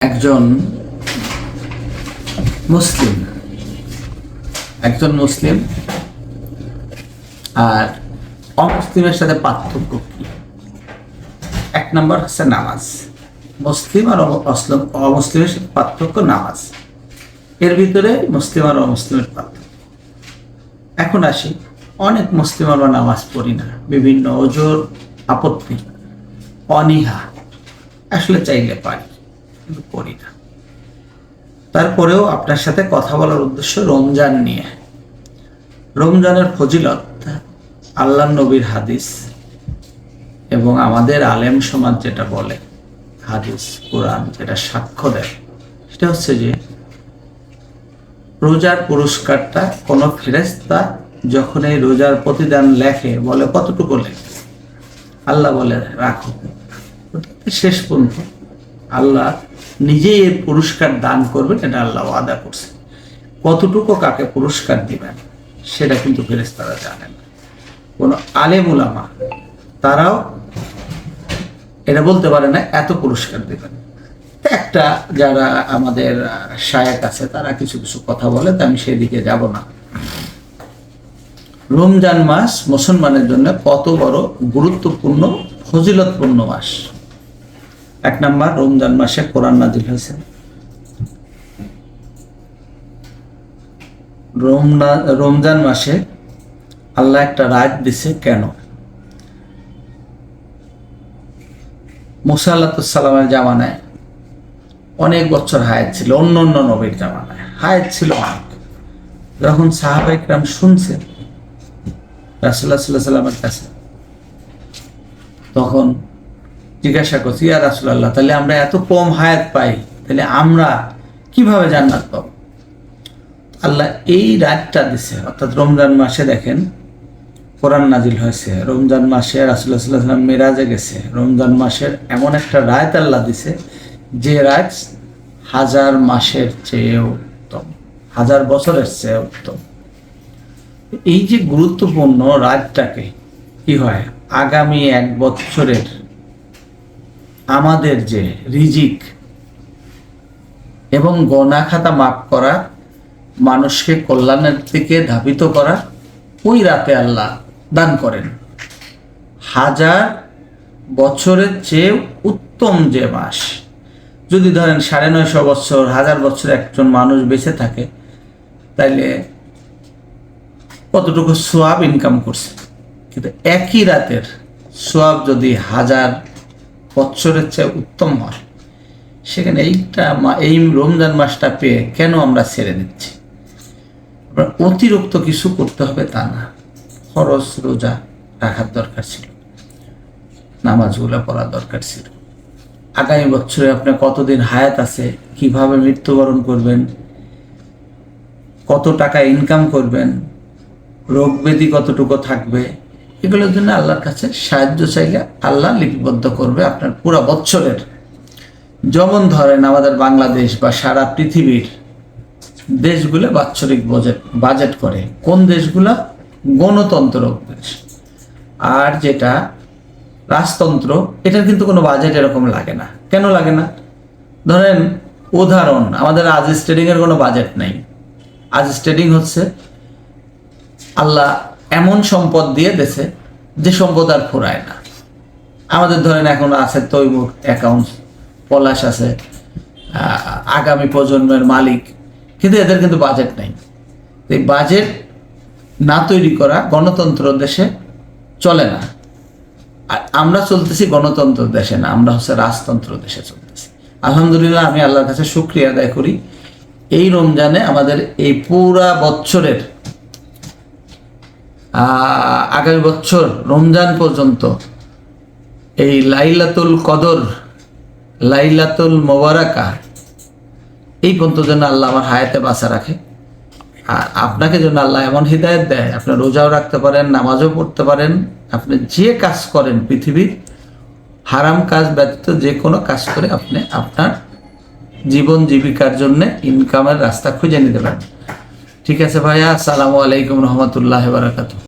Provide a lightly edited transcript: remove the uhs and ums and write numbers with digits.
একজন মুসলিম আর অমুসলিমের সাথে পার্থক্য কি? এক নম্বর হচ্ছে নামাজ। মুসলিম আর অমুসলিমের সাথে পার্থক্য নামাজ। এর ভিতরে মুসলিম আর অমুসলিমের পার্থক্য। এখন আসি, অনেক মুসলিম আমরা নামাজ পড়ি না, বিভিন্ন ওজোর, আপত্তি, অনীহা, আসলে চাইলে পারি কিন্তু পড়ি না। তারপরেও আপনার সাথে কথা বলার উদ্দেশ্য রমজান নিয়ে। রমজানের ফজিলত আল্লাহ নবীর হাদিস এবং আমাদের আলেম সমাজ যেটা বলে, হাদিস কোরআন যেটা সাক্ষ্য দেয়, সেটা হচ্ছে যে রোজার পুরস্কারটা কোনো ফেরেশতা যখন এই রোজার প্রতিদান লেখে, বলে কতটুকু লেখে, আল্লাহ বলে রাখো, শেষ পর্যন্ত আল্লাহ নিজেই এর পুরস্কার দান করবেন, এটা আল্লাহ ওয়াদা করছে। কতটুকু কাকে পুরস্কার দিবেন সেটা কিন্তু ফেরেশতারা জানেন। কোন আলেম উলামা তারাও এটা বলতে পারে না এত পুরস্কার দিবেন। একটা যারা আমাদের শায়েখ আছে তারা কিছু কিছু কথা বলে, তা আমি সেদিকে যাব না। রমজান মাস মুসলমানের জন্য কত বড় গুরুত্বপূর্ণ ফজিলতপূর্ণ মাস। এক নাম্বার, রমজান মাসে কোরআন নাজিল হয়েছে। রমজান মাসে আল্লাহ একটা রাত দিছে। কেন? মুসা আলাইহিস সালামের জামানায় অনেক বছর হায়াত ছিল, অন্য অন্য নবীর জামানায় হায়াত ছিল অনেক। যখন সাহাবা ইকরাম শুনছে রাসূলুল্লাহ সাল্লাল্লাহু আলাইহি সাল্লামের কাছে, তখন জিজ্ঞাসা করছি, ইয়া রাসূলুল্লাহ, তাহলে আমরা এত কম হায়াত পাই, তাহলে আমরা কিভাবে জান্নাত পাব? আল্লাহ এই রাতটা দিছে, অর্থাৎ রমজান মাসে দেখেন কোরআন নাজিল হয়েছে। রমজান মাসে রাসূলুল্লাহ সাল্লাল্লাহু আলাইহি সাল্লাম মেরাজে গেছে। রমজান মাসের এমন একটা রাত আল্লাহ দিছে যে রাত 1000 মাসের চেয়ে উত্তম, 1000 বছরের চেয়ে উত্তম। এই যে গুরুত্বপূর্ণ রাতটাকে কি হয়, আগামী 1 বছরের আমাদের যে রিজিক এবং গোনা খাতা মাফ করা, মানুষকে কল্যাণের দিকে ধাবিত করা, ওই রাতে আল্লাহ দান করেন। 1000 বছরের চেয়ে উত্তম যে মাস, যদি ধরেন 950 বছর, 1000 বছর একজন মানুষ বেঁচে থাকে, তাইলে কতটুকু সোয়াব ইনকাম করছে। কিন্তু একই রাতের সোয়াব যদি 1000 বছরের চেয়ে উত্তম হয়, সেখানে এই রমজান মাসটা পেয়ে কেন আমরা ছেড়ে দিচ্ছি? অতিরিক্ত কিছু করতে হবে তা না, ফরজ রোজা রাখার দরকার ছিল, নামাজগুলো পড়ার দরকার ছিল। আগামী বছরে আপনার কতদিন হায়াত আছে, কিভাবে মৃত্যুবরণ করবেন, কত টাকা ইনকাম করবেন, রোগ ব্যাধি কতটুকু থাকবে, এগুলোর জন্য আল্লাহর কাছে সাহায্য চাইলে আল্লাহ লিপিবদ্ধ করবে আপনার পুরো বছরের। যেমন ধরেন আমাদের বাংলাদেশ বা সারা পৃথিবীর দেশগুলো বাৎসরিক বাজেট করে। কোন দেশগুলা? গণতন্ত্র দেশ। আর যেটা রাজতন্ত্র, এটার কিন্তু কোনো বাজেট এরকম লাগে না। কেন লাগে না? ধরেন উদাহরণ, আমাদের আজিজ ট্রেডিং এর কোনো বাজেট নাই। আজিজ ট্রেডিং হচ্ছে আল্লাহ এমন সম্পদ দিয়ে দেশে যে সম্পদ আর ফুরায় না। আমাদের ধরেন এখন আছে তৈমুর অ্যাকাউন্ট, পলাশ আছে, আগামী প্রজন্মের মালিক, কিন্তু এদের কিন্তু বাজেট নেই। এই বাজেট না তৈরি করা গণতন্ত্র দেশে চলে না। আর আমরা চলতেছি গণতন্ত্র দেশে না, আমরা হচ্ছে রাজতন্ত্র দেশে চলতেছি। আলহামদুলিল্লাহ, আমি আল্লাহর কাছে শুকরিয়া আদায় করি, এই রমজানে আমাদের এই পুরা বছরের আগামী বছর রমজান পর্যন্ত এই লাইলাতুল কদর, লাইলাতুল মোবারাকা, এই পর্যন্ত যেন আল্লাহ আমার হায়াতে বাঁচা রাখে। আর আপনাকে যেন আল্লাহ এমন হিদায়াত দেয়, আপনি রোজাও রাখতে পারেন, নামাজও পড়তে পারেন, আপনি যে কাজ করেন পৃথিবীর হারাম কাজ ব্যতীত যে কোনো কাজ করে আপনি আপনার জীবন জীবিকার জন্য ইনকামের রাস্তা খুঁজে নিতে পারেন। ঠিক আছে ভাইয়া, আসসালামু আলাইকুম রহমতুল্লাহ বারাকাতুহু।